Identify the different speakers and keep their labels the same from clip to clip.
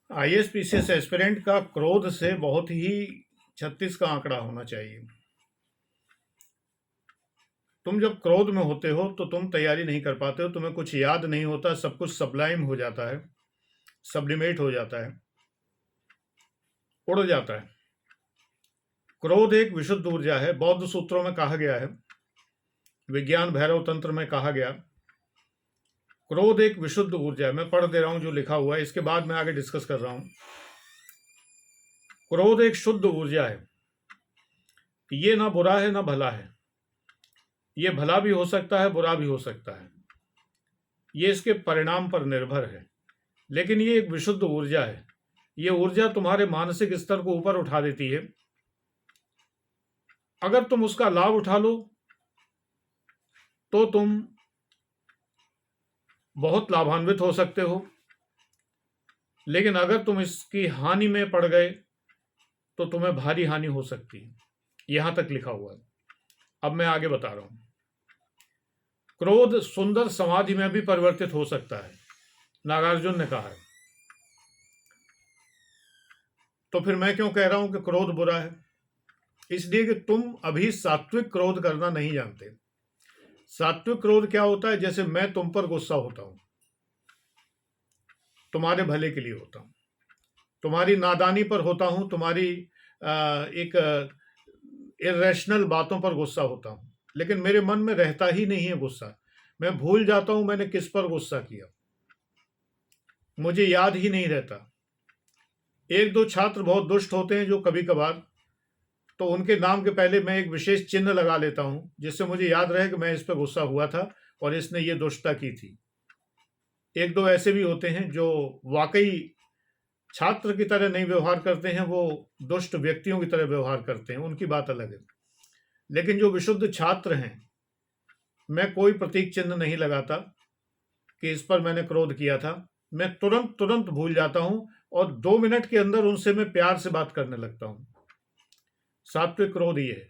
Speaker 1: IAS PCS aspirant का क्रोध से बहुत ही 36 का आंकड़ा होना चाहिए। तुम जब क्रोध में होते हो तो तुम तैयारी नहीं कर पाते हो, तुम्हें कुछ याद नहीं होता, सब कुछ सबलाइम हो जाता है, सब्लिमेट हो जाता है, उड़ जाता है। क्रोध एक विशुद्ध ऊर्जा है। बौद्ध सूत्रों में कहा गया है, विज्ञान भैरव तंत्र में कहा गया, क्रोध एक विशुद्ध ऊर्जा है। मैं पढ़ दे रहा हूं जो लिखा हुआ है, इसके बाद मैं आगे डिस्कस कर रहा हूं। क्रोध एक शुद्ध ऊर्जा है। ये ना बुरा है ना भला है, ये भला भी हो सकता है, बुरा भी हो सकता है, ये इसके परिणाम पर निर्भर है, लेकिन ये एक विशुद्ध ऊर्जा है। ये ऊर्जा तुम्हारे मानसिक स्तर को ऊपर उठा देती है। अगर तुम उसका लाभ उठा लो तो तुम बहुत लाभान्वित हो सकते हो, लेकिन अगर तुम इसकी हानि में पड़ गए तो तुम्हें भारी हानि हो सकती है। यहां तक लिखा हुआ है। अब मैं आगे बता रहा हूं। क्रोध सुंदर समाधि में भी परिवर्तित हो सकता है, नागार्जुन ने कहा है। तो फिर मैं क्यों कह रहा हूं कि क्रोध बुरा है? इसलिए कि तुम अभी सात्विक क्रोध करना नहीं जानते। सात्विक क्रोध क्या होता है? जैसे मैं तुम पर गुस्सा होता हूं, तुम्हारे भले के लिए होता हूं, तुम्हारी नादानी पर होता हूं, तुम्हारी एक इरेशनल बातों पर गुस्सा होता हूं, लेकिन मेरे मन में रहता ही नहीं है गुस्सा। मैं भूल जाता हूं मैंने किस पर गुस्सा किया, मुझे याद ही नहीं रहता। एक दो छात्र बहुत दुष्ट होते हैं जो कभी कभार, तो उनके नाम के पहले मैं एक विशेष चिन्ह लगा लेता हूं, जिससे मुझे याद रहे कि मैं इस पर गुस्सा हुआ था और इसने ये दुष्टता की थी। एक दो ऐसे भी होते हैं जो वाकई छात्र की तरह नहीं व्यवहार करते हैं, वो दुष्ट व्यक्तियों की तरह व्यवहार करते हैं, उनकी बात अलग है। लेकिन जो विशुद्ध छात्र हैं, मैं कोई प्रतीक चिन्ह नहीं लगाता कि इस पर मैंने क्रोध किया था। मैं तुरंत तुरंत भूल जाता हूं और 2 मिनट के अंदर उनसे मैं प्यार से बात करने लगता हूं। सात्विक क्रोध ये है।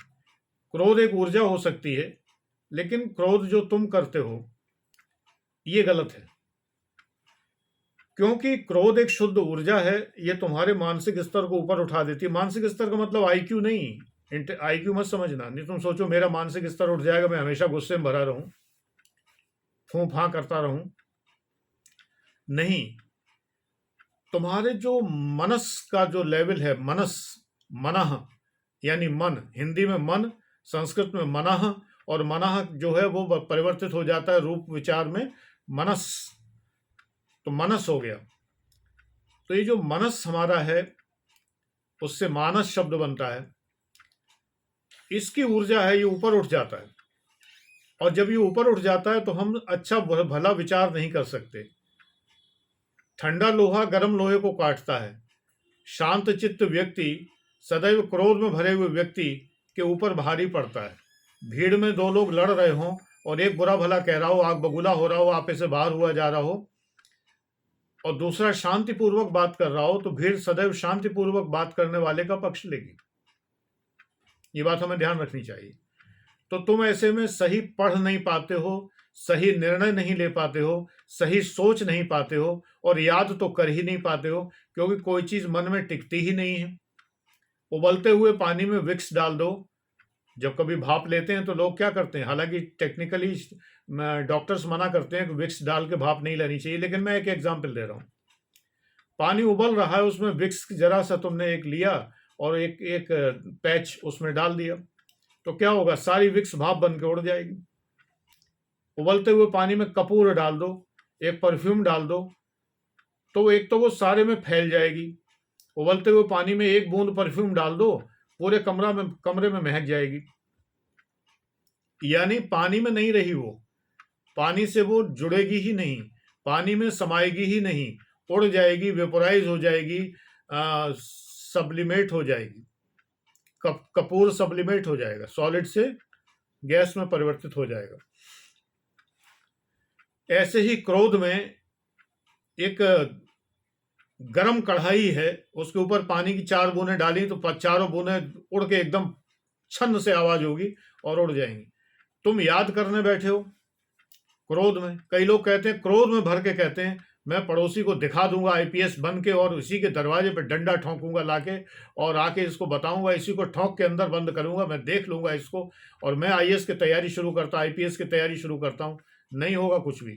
Speaker 1: क्रोध एक ऊर्जा हो सकती है, लेकिन क्रोध जो तुम करते हो ये गलत है, क्योंकि क्रोध एक शुद्ध ऊर्जा है। ये तुम्हारे मानसिक स्तर को ऊपर उठा देती है। मानसिक स्तर का मतलब आईक्यू नहीं, आईक्यू मत समझना। नहीं तुम सोचो मेरा मानसिक स्तर उठ जाएगा, मैं हमेशा गुस्से में भरा रहूं, फूं फां करता रहूं। नहीं, तुम्हारे जो मनस का जो लेवल है, मनस, मनः यानी मन, हिंदी में मन, संस्कृत में मनः, और मनः जो है वो परिवर्तित हो जाता है रूप विचार में मनस, तो मनस हो गया। तो ये जो मनस हमारा है उससे मानस शब्द बनता है। इसकी ऊर्जा है, ये ऊपर उठ जाता है, और जब ये ऊपर उठ जाता है तो हम अच्छा भला विचार नहीं कर सकते। ठंडा लोहा गर्म लोहे को काटता है। शांत चित्त व्यक्ति सदैव क्रोध में भरे हुए व्यक्ति के ऊपर भारी पड़ता है। भीड़ में दो लोग लड़ रहे हों और एक बुरा भला कह रहा हो, आग बबूला हो रहा हो, आपे से बाहर हुआ जा रहा हो, और दूसरा शांतिपूर्वक बात कर रहा हो, तो भीड़ सदैव शांतिपूर्वक बात करने वाले का पक्ष लेगी। ये बात हमें ध्यान रखनी चाहिए। तो तुम ऐसे में सही पढ़ नहीं पाते हो, सही निर्णय नहीं ले पाते हो, सही सोच नहीं पाते हो, और याद तो कर ही नहीं पाते हो, क्योंकि कोई चीज मन में टिकती ही नहीं है। उबलते हुए पानी में विक्स डाल दो। जब कभी भाप लेते हैं तो लोग क्या करते हैं, हालांकि टेक्निकली डॉक्टर्स मना करते हैं कि विक्स डाल के भाप नहीं लेनी चाहिए, लेकिन मैं एक एग्जांपल दे रहा हूं। पानी उबल रहा है, उसमें विक्स जरा सा तुमने एक लिया और एक एक पैच उसमें डाल दिया, तो क्या होगा, सारी विक्स भाप बन के उड़ जाएगी। उबलते हुए पानी में कपूर डाल दो, एक परफ्यूम डाल दो, तो एक तो वो सारे में फैल जाएगी। उबलते हुए पानी में एक बूंद परफ्यूम डाल दो, पूरे कमरे में महक जाएगी। यानी पानी में नहीं रही वो, पानी से वो जुड़ेगी ही नहीं, पानी में समाएगी ही नहीं, उड़ जाएगी, वेपोराइज हो जाएगी, सब्लिमेट हो जाएगी। कपूर सब्लिमेट हो जाएगा, सॉलिड से गैस में परिवर्तित हो जाएगा। ऐसे ही क्रोध में एक गरम कढ़ाई है, उसके ऊपर पानी की 4 बूंदें डाली तो चारों बूंदें उड़ के एकदम छन्न से आवाज होगी और उड़ जाएंगी। तुम याद करने बैठे हो क्रोध में, कई लोग कहते हैं, क्रोध में भर के कहते हैं, मैं पड़ोसी को दिखा दूंगा आईपीएस बन के, और इसी के दरवाजे पे डंडा ठोंकूंगा लाके, और आके इसको बताऊंगा, इसी को ठोंक के अंदर बंद करूंगा, मैं देख लूंगा इसको, और मैं आईएएस की तैयारी शुरू करता, आईपीएस की तैयारी शुरू करता हूं। नहीं होगा कुछ भी,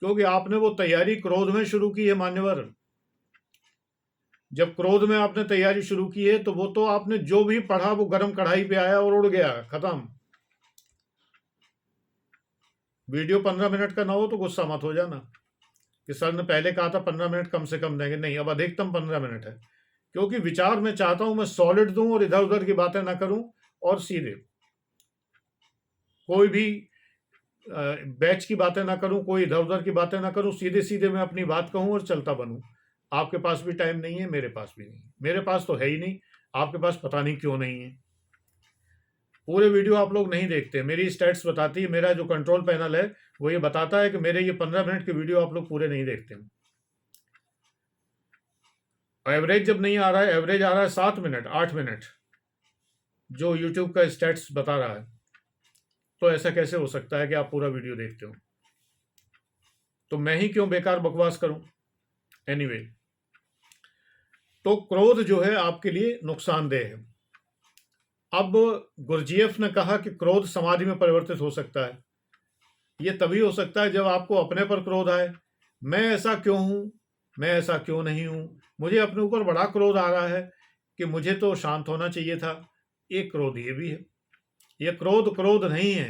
Speaker 1: क्योंकि आपने वो तैयारी क्रोध में शुरू की है मान्यवर। जब क्रोध में आपने तैयारी शुरू की है तो वो तो आपने जो भी पढ़ा वो गर्म कढ़ाई पे आया और उड़ गया, खत्म। वीडियो 15 मिनट का ना हो तो गुस्सा मत हो जाना कि सर ने पहले कहा था 15 मिनट कम से कम देंगे, नहीं, अब अधिकतम 15 मिनट है, क्योंकि विचार मैं चाहता हूं मैं सॉलिड दूं और इधर उधर की बातें ना करूं, और सीधे कोई भी बैच की बातें ना करूं, कोई इधर उधर की बातें ना करूं, सीधे सीधे मैं अपनी बात कहूं और चलता बनूं। आपके पास भी टाइम नहीं है, मेरे पास भी नहीं, मेरे पास तो है ही नहीं, आपके पास पता नहीं क्यों नहीं है। पूरे वीडियो आप लोग नहीं देखते, मेरी स्टैट्स बताती है, मेरा जो कंट्रोल पैनल है वो ये बताता है कि मेरे ये 15 मिनट के वीडियो आप लोग पूरे नहीं देखते। एवरेज जब नहीं आ रहा है, एवरेज आ रहा है 7 मिनट 8 मिनट, जो यूट्यूब का स्टैट्स बता रहा है, तो ऐसा कैसे हो सकता है कि आप पूरा वीडियो देखते हो? तो मैं ही क्यों बेकार बकवास करूं? एनीवे, तो क्रोध जो है आपके लिए नुकसानदेह है। अब गुरजीएफ ने कहा कि क्रोध समाधि में परिवर्तित हो सकता है। यह तभी हो सकता है जब आपको अपने पर क्रोध आए, मैं ऐसा क्यों हूं, मैं ऐसा क्यों नहीं हूं, मुझे अपने ऊपर बड़ा क्रोध आ रहा है कि मुझे तो शांत होना चाहिए था। एक क्रोध ये भी है। यह क्रोध क्रोध नहीं है,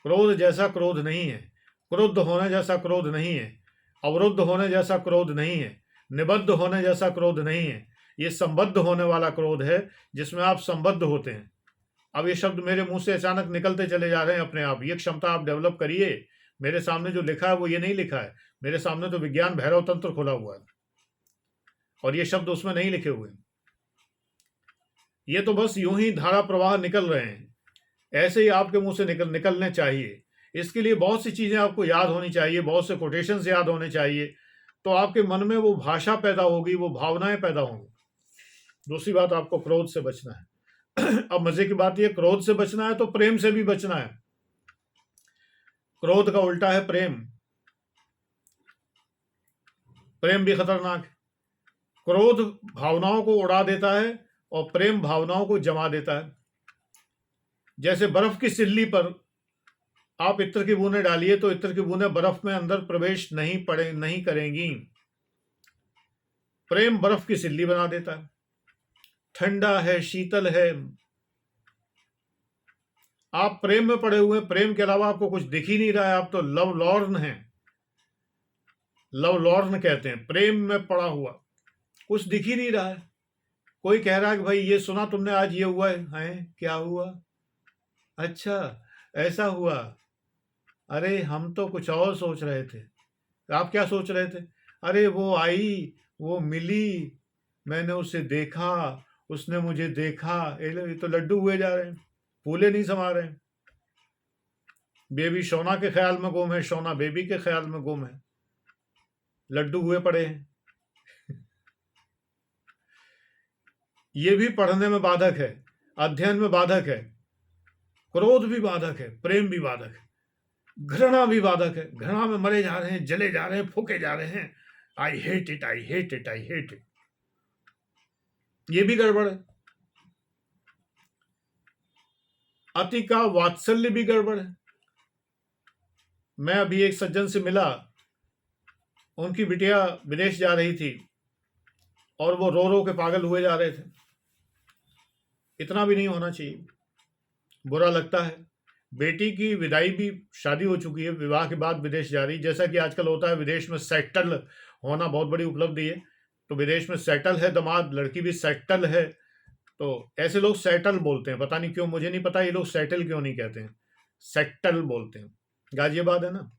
Speaker 1: क्रोध जैसा क्रोध नहीं है, क्रुद्ध होने जैसा क्रोध नहीं है, अवरुद्ध होने जैसा क्रोध नहीं है, निबद्ध होने जैसा क्रोध नहीं है। ये संबद्ध होने वाला क्रोध है, जिसमें आप संबद्ध होते हैं। अब ये शब्द मेरे मुंह से अचानक निकलते चले जा रहे हैं अपने आप, ये क्षमता आप डेवलप करिए। मेरे सामने जो लिखा है वो ये नहीं लिखा है, मेरे सामने तो विज्ञान भैरव तंत्र खुला हुआ है, और ये शब्द उसमें नहीं लिखे हुए। ये तो बस यूं ही धारा प्रवाह निकल रहे हैं, ऐसे ही आपके मुंह से निकलने चाहिए। इसके लिए बहुत सी चीजें आपको याद होनी चाहिए, बहुत से कोटेशंस याद होने चाहिए, तो आपके मन में वो भाषा पैदा होगी, वो भावनाएं पैदा होंगी। दूसरी बात, आपको क्रोध से बचना है। अब मजे की बात यह, क्रोध से बचना है तो प्रेम से भी बचना है। क्रोध का उल्टा है प्रेम, प्रेम भी खतरनाक है। क्रोध भावनाओं को उड़ा देता है और प्रेम भावनाओं को जमा देता है। जैसे बर्फ की सिल्ली पर आप इत्र की बूंदें डालिए तो इत्र की बूंदें बर्फ में अंदर प्रवेश नहीं करेंगी। प्रेम बर्फ की सिल्ली बना देता है, ठंडा है, शीतल है। आप प्रेम में पड़े हुए, प्रेम के अलावा आपको कुछ दिख ही नहीं रहा है, आप तो लव लॉर्न हैं। लव लॉर्न कहते हैं प्रेम में पड़ा हुआ, कुछ दिख ही नहीं रहा है। कोई कह रहा है कि भाई ये सुना तुमने आज ये हुआ है, क्या हुआ? अच्छा ऐसा हुआ, अरे हम तो कुछ और सोच रहे थे। आप क्या सोच रहे थे? अरे वो आई, वो मिली, मैंने उसे देखा, उसने मुझे देखा। ये तो लड्डू हुए जा रहे हैं, फूले नहीं समा रहे हैं। बेबी सोना के ख्याल में गुम है, सोना बेबी के ख्याल में गुम है, लड्डू हुए पड़े हैं। ये भी पढ़ने में बाधक है, अध्ययन में बाधक है, क्रोध भी बाधक है, प्रेम भी बाधक है, घृणा भी बाधक है। घृणा में मरे जा रहे हैं, जले जा रहे हैं, फूके जा रहे हैं। I hate it, I hate it, I hate it. ये भी गड़बड़ है। अति का वात्सल्य भी गड़बड़ है। मैं अभी एक सज्जन से मिला, उनकी बिटिया विदेश जा रही थी और वो रो रो के पागल हुए जा रहे थे। इतना भी नहीं होना चाहिए, बुरा लगता है। बेटी की विदाई भी, शादी हो चुकी है, विवाह के बाद विदेश जा रही, जैसा कि आजकल होता है, विदेश में सेटल होना बहुत बड़ी उपलब्धि है। तो विदेश में सेटल है दामाद, लड़की भी सेटल है। तो ऐसे लोग सेटल बोलते हैं, पता नहीं क्यों, मुझे नहीं पता ये लोग सेटल क्यों नहीं कहते हैं, सेटल बोलते हैं। गाजियाबाद है ना।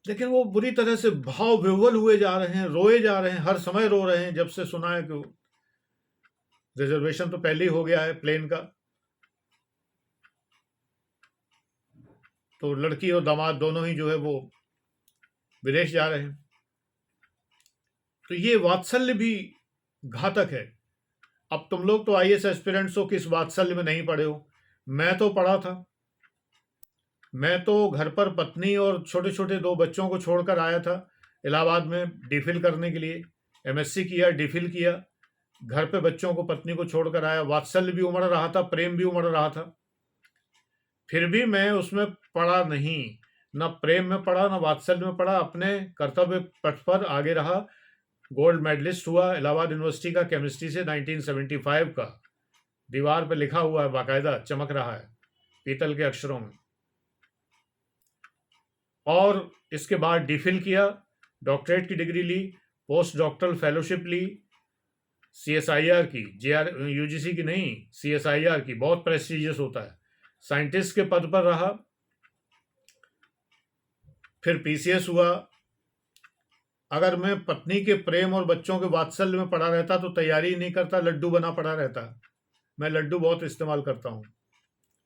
Speaker 1: लेकिन वो बुरी तरह से भाव विह्वल हुए जा रहे हैं, रोए जा रहे हैं, हर समय रो रहे हैं। जब से सुना है कि रिजर्वेशन तो पहले ही हो गया है प्लेन का, तो लड़की और दामाद दोनों ही जो है वो विदेश जा रहे हैं। तो ये वात्सल्य भी घातक है। अब तुम लोग तो आईएएस एस्पिरेंट्स हो कि इस वात्सल्य में नहीं पड़े हो, मैं तो पढ़ा था। मैं तो घर पर पत्नी और छोटे छोटे 2 बच्चों को छोड़कर आया था। इलाहाबाद में डीफिल करने के लिए, एमएससी किया, डीफिल किया, घर पे बच्चों को, पत्नी को छोड़कर आया। वात्सल्य भी उमड़ रहा था, प्रेम भी उमड़ रहा था, फिर भी मैं उसमें पड़ा नहीं, न प्रेम में पड़ा न वात्सल्य में पड़ा, अपने कर्तव्य पथ पर आगे रहा। गोल्ड मेडलिस्ट हुआ इलाहाबाद यूनिवर्सिटी का केमिस्ट्री से 1975 का। दीवार पे लिखा हुआ है, बाकायदा चमक रहा है पीतल के अक्षरों में। और इसके बाद डीफिल किया, डॉक्टरेट की डिग्री ली, पोस्ट डॉक्टरल फेलोशिप ली, CSIR की, UGC की नहीं, CSIR की, बहुत प्रेस्टिजियस होता है। साइंटिस्ट के पद पर रहा, फिर PCS हुआ। अगर मैं पत्नी के प्रेम और बच्चों के वात्सल्य में पड़ा रहता तो तैयारी ही नहीं करता, लड्डू बना पड़ा रहता। मैं लड्डू बहुत इस्तेमाल करता हूँ,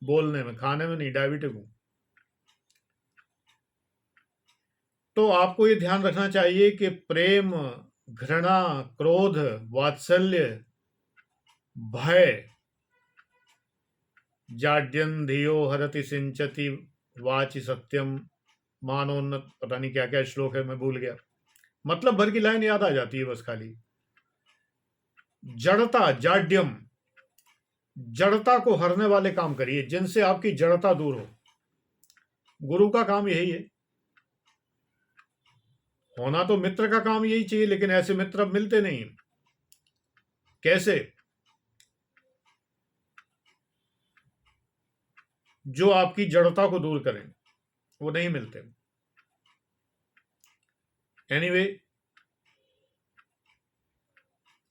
Speaker 1: बोलने में, खाने में नहीं, डायबिटिक हूँ। तो आपको ये ध्यान रखना चाहिए कि प्रेम, घृणा, क्रोध, वात्सल्य, भय, जाड्यं धियो हरति सिंचति वाचि सत्यम मानोन्नत, पता नहीं क्या क्या श्लोक है, मैं भूल गया, मतलब भर की लाइन याद आ जाती है बस खाली। जड़ता, जाड्यम, जड़ता को हरने वाले काम करिए, जिनसे आपकी जड़ता दूर हो। गुरु का काम यही है। होना तो मित्र का काम यही चाहिए, लेकिन ऐसे मित्र अब मिलते नहीं। कैसे? जो आपकी जड़ता को दूर करें, वो नहीं मिलते। एनीवे,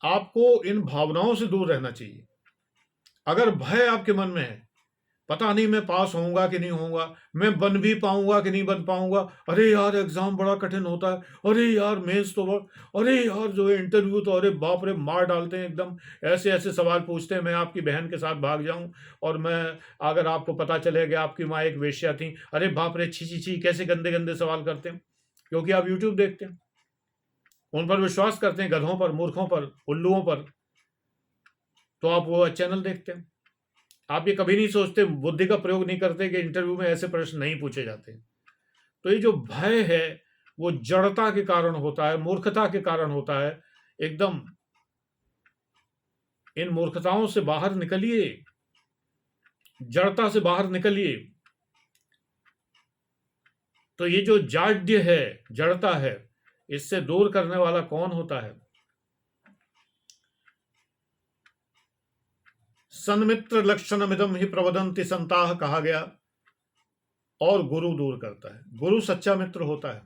Speaker 1: आपको इन भावनाओं से दूर रहना चाहिए। अगर भय आपके मन में है, पता नहीं मैं पास होऊंगा कि नहीं होऊंगा, मैं बन भी पाऊंगा कि नहीं बन पाऊंगा, अरे यार एग्जाम बड़ा कठिन होता है, अरे यार मेंस तो अरे यार जो है इंटरव्यू तो, अरे बाप रे मार डालते हैं एकदम, ऐसे ऐसे सवाल पूछते हैं, मैं आपकी बहन के साथ भाग जाऊं और मैं, अगर आपको पता चले कि आपकी माँ एक वेश्या थी, अरे बाप रे छी छी छी, कैसे गंदे गंदे सवाल करते हैं। क्योंकि आप यूट्यूब देखते हैं, उन पर विश्वास करते हैं, गधों पर, मूर्खों पर, उल्लुओं पर, तो आप वो चैनल देखते हैं। आप ये कभी नहीं सोचते, बुद्धि का प्रयोग नहीं करते कि इंटरव्यू में ऐसे प्रश्न नहीं पूछे जाते। तो ये जो भय है वो जड़ता के कारण होता है, मूर्खता के कारण होता है। एकदम इन मूर्खताओं से बाहर निकलिए, जड़ता से बाहर निकलिए। तो ये जो जाड्य है, जड़ता है, इससे दूर करने वाला कौन होता है? सन्मित्र लक्षणमिदं हि प्रवदन्ति संताः कहा गया, और गुरु दूर करता है। गुरु सच्चा मित्र होता है।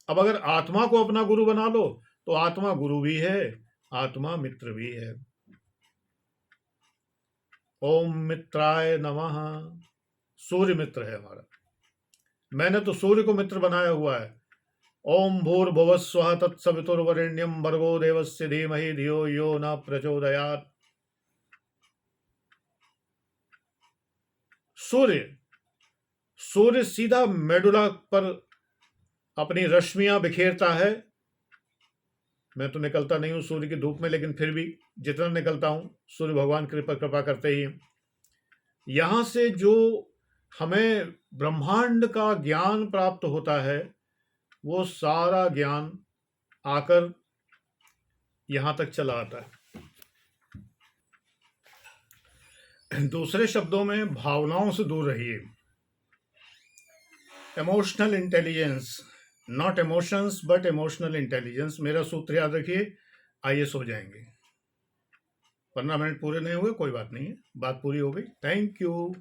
Speaker 1: अब अगर आत्मा को अपना गुरु बना लो तो आत्मा गुरु भी है, आत्मा मित्र भी है। ओम मित्राय नमः। सूर्य मित्र है हमारा, मैंने तो सूर्य को मित्र बनाया हुआ है। ओम भूर्भुवः स्वः तत्सवितुर्वरेण्यं भर्गो देवस्य धीमहि धियो यो न प्रचोदयात्। सूर्य सीधा मेडुला पर अपनी रश्मियां बिखेरता है। मैं तो निकलता नहीं हूं सूर्य की धूप में, लेकिन फिर भी जितना निकलता हूं, सूर्य भगवान कृपा करते ही। यहां से जो हमें ब्रह्मांड का ज्ञान प्राप्त होता है, वो सारा ज्ञान आकर यहां तक चला आता है। दूसरे शब्दों में, भावनाओं से दूर रहिए। Emotional intelligence, not emotions but emotional intelligence, मेरा सूत्र याद रखिए। आइए सो जाएंगे। 15 मिनट पूरे नहीं हुए, कोई बात नहीं है, बात पूरी हो गई। Thank you.